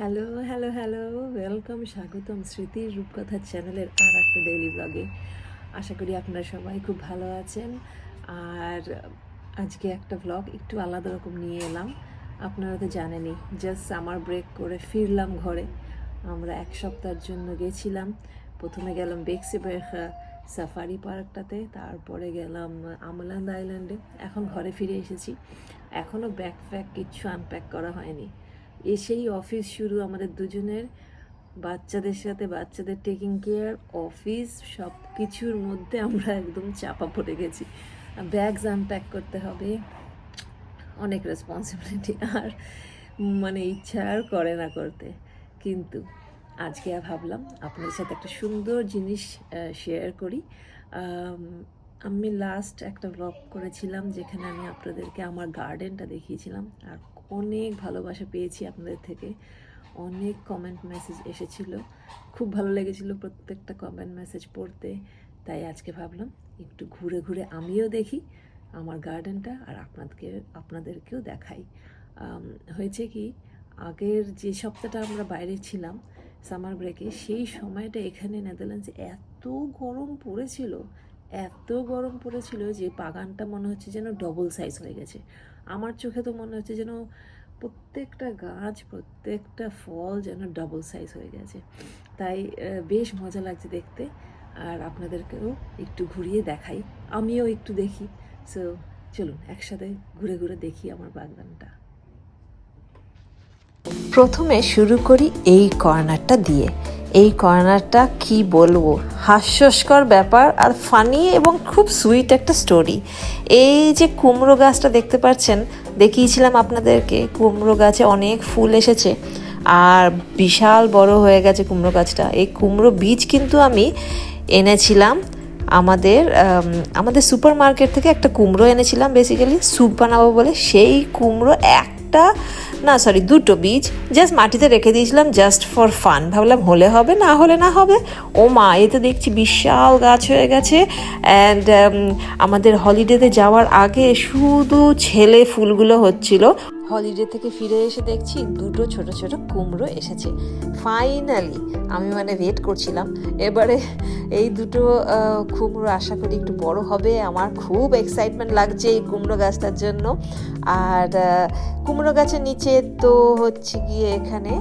Hello, hello, hello! Welcome, স্বাগতম স্মৃতির রূপকথা চ্যানেলের আর একটা ডেইলি ব্লগে। আশা করি আপনারা সবাই খুব ভালো আছেন। আর আজকে একটা ব্লগ একটু আলাদা রকম নিয়ে এলাম। আপনারা তো জানেনই, জাস্ট সামার ব্রেক করে ফিরলাম ঘরে। আমরা 1 সপ্তাহের জন্য গেছিলাম। প্রথমে গেলাম বেক্সিবার্গা সাফারি পার্কটাতে, তারপরে গেলাম আমল্যান্ড আইল্যান্ডে। এখন ঘরে ফিরে এসেছি। এখনও ব্যাগ ফ্যাগ কিচ্ছু আনপ্যাক করা হয়নি। এসেই অফিস শুরু আমাদের দুজনের, বাচ্চাদের সাথে বাচ্চাদের টেকিং কেয়ার, অফিস, সব কিছুর মধ্যে আমরা একদম চাপা পড়ে গেছি। ব্যাগস আনপ্যাক করতে হবে, অনেক রেসপন্সিবিলিটি, আর মানে ইচ্ছা আর করে না করতে। কিন্তু আজকে ভাবলাম আপনাদের সাথে একটা সুন্দর জিনিস শেয়ার করি। আমি লাস্ট একটা ব্লগ করেছিলাম যেখানে আমি আপনাদেরকে আমার গার্ডেনটা দেখিয়েছিলাম, আর অনেক ভালোবাসা পেয়েছি আপনাদের থেকে। অনেক কমেন্ট মেসেজ এসেছিল, খুব ভালো লেগেছিল প্রত্যেকটা কমেন্ট মেসেজ পড়তে। তাই আজকে ভাবলাম একটু ঘুরে ঘুরে আমিও দেখি আমার গার্ডেনটা, আর আপনাদেরকেও দেখাই। হয়েছে কি, আগের যে সপ্তাহটা আমরা বাইরে ছিলাম সামার ব্রেকে, সেই সময়টা এখানে নেদারল্যান্ডসে এত গরম পড়েছিল যে বাগানটা মনে হচ্ছে যেন ডবল সাইজ হয়ে গেছে। আমার চোখে তো মনে হচ্ছে যেন প্রত্যেকটা গাছ, প্রত্যেকটা ফল যেন ডাবল সাইজ হয়ে গেছে। তাই বেশ মজা লাগছে দেখতে, আর আপনাদেরকেও একটু ঘুরিয়ে দেখাই, আমিও একটু দেখি। সো চলুন একসাথে ঘুরে ঘুরে দেখি আমার বাগানটা। প্রথমে শুরু করি এই কর্নারটা দিয়ে। এই কর্নারটা কি বলবো, হাস্যস্কর ব্যাপার আর ফানি এবং খুব সুইট একটা স্টোরি। এই যে কুমড়ো গাছটা দেখতে পাচ্ছেন, দেখিয়েছিলাম আপনাদেরকে, কুমড়ো গাছে অনেক ফুল এসেছে আর বিশাল বড় হয়ে গেছে কুমড়ো গাছটা। এই কুমড়ো বীজ কিন্তু আমি এনেছিলাম আমাদের সুপার মার্কেট থেকে। একটা কুমড়ো এনেছিলাম বেসিক্যালি স্যুপ বানাবো বলে। সেই কুমড়ো দুটো বীজ জাস্ট মাটিতে রেখে দিয়েছিলাম জাস্ট ফর ফান। ভাবলাম হলে হবে, না হলে না হবে। ও মা, এ তো দেখছি বিশাল গাছ হয়ে গেছে। অ্যান্ড আমাদের হলিডেতে যাওয়ার আগে শুধু ছেলে ফুলগুলো হচ্ছিল। হলিডে থেকে ফিরে এসে দেখছি দুটো ছোট ছোট কুমড়ো এসেছে। ফাইনালি আমি ওয়েট করছিলাম এবারে এই দুটো কুমড়ো আশা করি একটু বড় হবে। আমার খুব এক্সাইটমেন্ট লাগছে এই কুমড়ো গাছটার জন্য। আর কুমড়ো গাছের নিচে তো হচ্ছে গিয়ে এখানে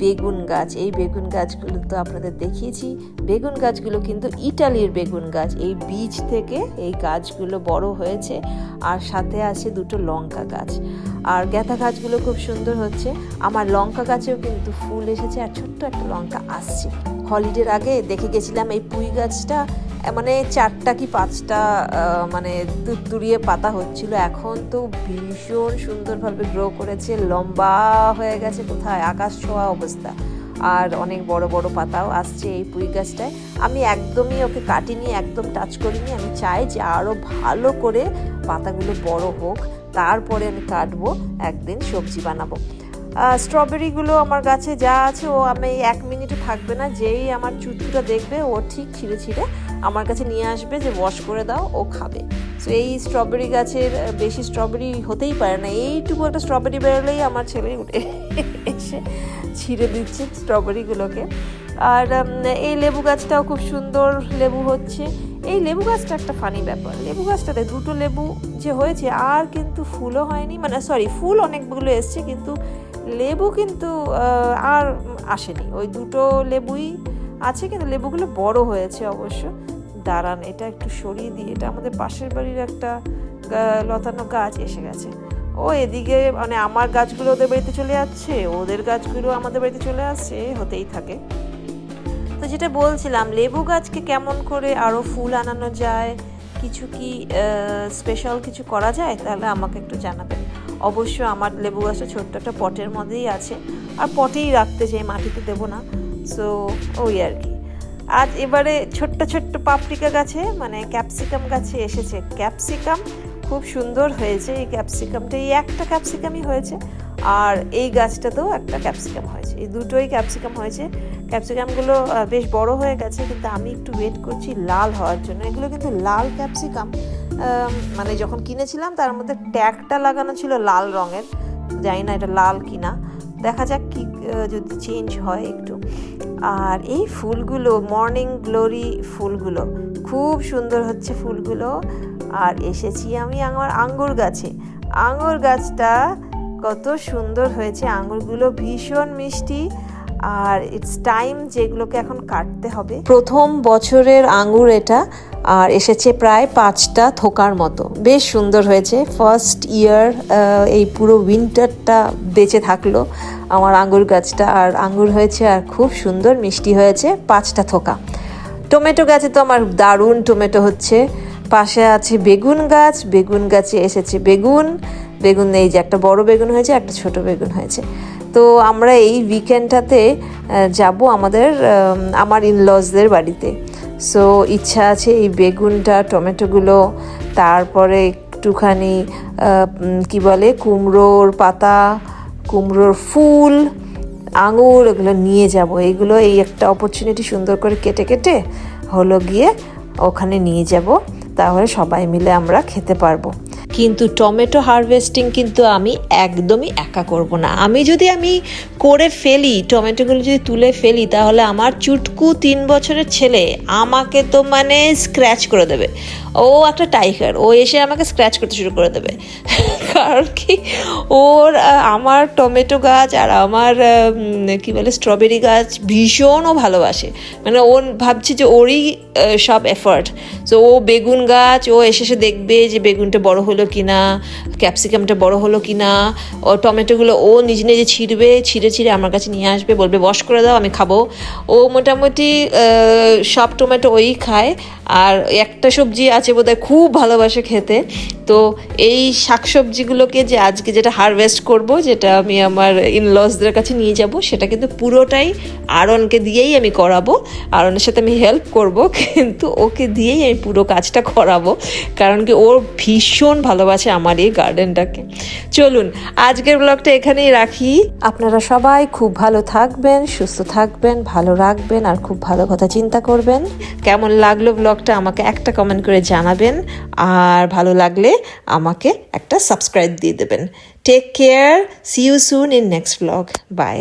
বেগুন গাছ। এই বেগুন গাছগুলো তো আপনাদের দেখিয়েছি। বেগুন গাছগুলো কিন্তু ইটালির বেগুন গাছ। এই বীজ থেকে এই গাছগুলো বড় হয়েছে। আর সাথে আছে দুটো লঙ্কা গাছ। আর গ্যাঁথা গাছগুলো খুব সুন্দর হচ্ছে। আমার লঙ্কা গাছেও কিন্তু ফুল এসেছে আর ছোট্ট একটা লঙ্কা আসছে। হলিডের আগে দেখে গেছিলাম এই পুঁই গাছটা, মানে 4টা কি 5টা তুড়তুড়িয়ে পাতা হচ্ছিল। এখন তো ভীষণ সুন্দরভাবে গ্রো করেছে, লম্বা হয়ে গেছে, কোথায় আকাশ ছোঁয়া অবস্থা। আর অনেক বড় বড় পাতাও আসছে এই পুঁই গাছটায়। আমি একদমই ওকে কাটিনি, একদম টাচ করিনি। আমি চাই যে আরও ভালো করে পাতাগুলো বড় হোক, তারপরে আমি কাটবো, একদিন সবজি বানাবো। স্ট্রবেরিগুলো আমার গাছে যা আছে, ও আমি 1 মিনিটও থাকবে না, যেই আমার চুটকুটা দেখবে ও ঠিক ছিঁড়ে ছিঁড়ে আমার কাছে নিয়ে আসবে যে ওয়াশ করে দাও, ও খাবে। সো এই স্ট্রবেরি গাছের বেশি স্ট্রবেরি হতেই পারে না। এইটুকু একটা স্ট্রবেরি বেরোলেই আমার ছেলে উঠে এসে ছিঁড়ে দিচ্ছে স্ট্রবেরিগুলোকে। আর এই লেবু গাছটাও খুব সুন্দর লেবু হচ্ছে। এই লেবু গাছটা একটা ফানি ব্যাপার। লেবু গাছটাতে দুটো লেবু যে হয়েছে, আর কিন্তু ফুলও হয়নি, ফুল অনেকগুলো এসছে, কিন্তু লেবু কিন্তু আর আসেনি। ওই দুটো লেবুই আছে, কিন্তু লেবুগুলো বড় হয়েছে অবশ্য। দাঁড়ান, এটা একটু সরিয়ে দিই। এটা আমাদের পাশের বাড়ির একটা লতানো গাছ এসে গেছে। ও এদিকে আমার গাছগুলো ওদের বাড়িতে চলে যাচ্ছে, ওদের গাছগুলো আমাদের বাড়িতে চলে আসছে, হতেই থাকে। তো যেটা বলছিলাম, লেবু গাছকে কেমন করে আরও ফুল আনানো যায়, কিছু কি স্পেশাল কিছু করা যায়, তাহলে আমাকে একটু জানাবেন। অবশ্য আমার লেবু গাছটা ছোট্ট একটা পটের মধ্যেই আছে, আর পটেই রাখতে চাই, মাটিতে দেবো না। সো ওই আর কি। আজ এবারে ছোট্ট ছোট্ট পাপরিকা গাছে, ক্যাপসিকাম গাছে এসেছে ক্যাপসিকাম। খুব সুন্দর হয়েছে এই ক্যাপসিকামটা। এই একটা ক্যাপসিকামই হয়েছে, আর এই গাছটাতেও একটা ক্যাপসিকাম হয়েছে। এই দুটোই ক্যাপসিকাম হয়েছে। ক্যাপসিকামগুলো বেশ বড় হয়ে গেছে, কিন্তু আমি একটু ওয়েট করছি লাল হওয়ার জন্য। এগুলো কিন্তু লাল ক্যাপসিকাম। যখন কিনেছিলাম তার মধ্যে ট্যাগটা লাগানো ছিল লাল রঙের, জানি না এটা লাল কিনা। দেখা যাক কি যদি চেঞ্জ হয় একটু। আর এই ফুলগুলো মর্নিং গ্লোরি ফুলগুলো খুব সুন্দর হচ্ছে ফুলগুলো। আর এসেছি আমি আমার আঙ্গুর গাছে। আঙ্গুর গাছটা কত সুন্দর হয়েছে, আঙ্গুরগুলো ভীষণ মিষ্টি। আর ইটস টাইম যেগুলোকে এখন কাটতে হবে। প্রথম বছরের আঙ্গুর এটা, আর এসেছে প্রায় 5টা থোকার মতো। বেশ সুন্দর হয়েছে। ফার্স্ট ইয়ার এই পুরো উইন্টারটা বেঁচে থাকলো আমার আঙ্গুর গাছটা, আর আঙ্গুর হয়েছে আর খুব সুন্দর মিষ্টি হয়েছে। 5টা থোকা। টমেটো গাছে তো আমার দারুণ টমেটো হচ্ছে। পাশে আছে বেগুন গাছ, বেগুন গাছে এসেছে বেগুন। এই যে একটা বড় বেগুন হয়েছে, একটা ছোট বেগুন হয়েছে। তো আমরা এই উইকেন্ডটাতে যাব আমার ইনলজদের বাড়িতে। সো ইচ্ছা আছে এই বেগুনটা, টমেটোগুলো, তারপরে একটুখানি কি বলে কুমড়োর পাতা, কুমড়োর ফুল, আঙুর, এগুলো নিয়ে যাব। এইগুলো এই একটা অপরচুনিটি সুন্দর করে কেটে কেটে হলো গিয়ে ওখানে নিয়ে যাব, তাহলে সবাই মিলে আমরা খেতে পারবো। কিন্তু টমেটো হারভেস্টিং কিন্তু আমি একদমই একা করব না। আমি করে ফেলি, টমেটোগুলো যদি তুলে ফেলি, তাহলে আমার চুটকু 3 বছরের ছেলে আমাকে তো মানে স্ক্র্যাচ করে দেবে। ও একটা টাইগার, ও এসে আমাকে স্ক্র্যাচ করতে শুরু করে দেবে। কারণ কি, আমার টমেটো গাছ আর আমার কি বলে স্ট্রবেরি গাছ ভীষণ ও ভালোবাসে। মানে ও ভাবছে যে ওরই সব এফার্ট। তো ও বেগুন গাছ, ও এসে দেখবে যে বেগুনটা বড় হলো কিনা, ক্যাপসিকামটা বড় হলো কিনা। ও টমেটোগুলো ও নিজে নিজে ছিঁড়ে আমার কাছে নিয়ে আসবে, বলবে ওয়াশ করে দাও, আমি খাবো। ও মোটামুটি সব টমেটো ওই খায়। আর একটা সবজি আছে বোধহয় খুব ভালোবাসে খেতে। তো এই শাকসবজিগুলোকে যে আজকে যেটা হারভেস্ট করব, যেটা আমি আমার ইনলসদের কাছে নিয়ে যাব, সেটা কিন্তু পুরোটাই আরনকে দিয়েই আমি করাবো। আরনের সাথে আমি হেল্প করব, কিন্তু ওকে দিয়েই আমি পুরো কাজটা করাবো। কারণ কি, ওর ভীষণ ভালোবাসে আমার এই গার্ডেনটাকে। চলুন আজকের ব্লগটা এখানেই রাখি। আপনারা সবাই খুব ভালো থাকবেন, সুস্থ থাকবেন, ভালো রাখবেন, আর খুব ভালো কথা চিন্তা করবেন। কেমন লাগলো ব্লগটা আমাকে একটা কমেন্ট করে জানাবেন, আর ভালো লাগলে আমাকে একটা সাবস্ক্রাইব দিয়ে দেবেন। Take care, see you soon in next blog. By.